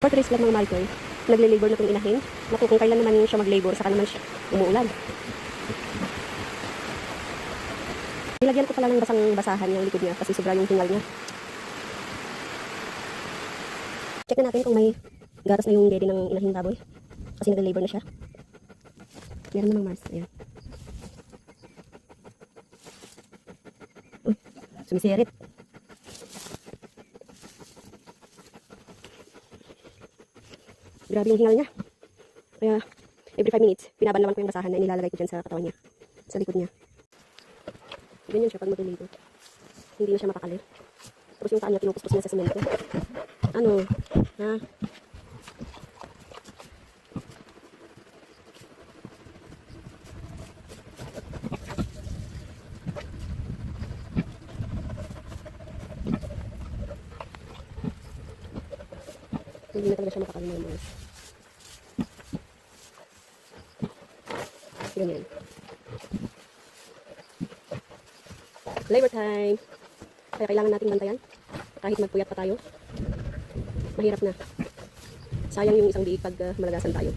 For today's vlog mga Marikoy, nagle-labor na itong inahin. Naku, kung kailan naman siya mag-labor, saka naman siya umuulan. Nilagyan ko pala ng basang-basahan yung likod niya kasi sobra yung hingal niya. Check na natin kung may gatas na yung dede ng inahin baboy. Kasi nagle-labor na siya. Meron namang Mars. Ayan. Uy, sumisirit. Grabe yung hingal niya. Kaya, every 5 minutes, binabanlawan ko yung basahan na inilalagay ko dyan sa katawan niya. Sa likod niya. Ganyan siya pag mag-labor. Hindi na siya makakali. Tapos yung taan niya, pinupuspos niya sa semento. Ano? Ha? Hindi na talaga siya makakali ng mga. Ganyan. Labor time. Kaya kailangan nating bantayan. Kahit magpuyat pa tayo. Mahirap na. Sayang yung isang diig pag malagasan tayo.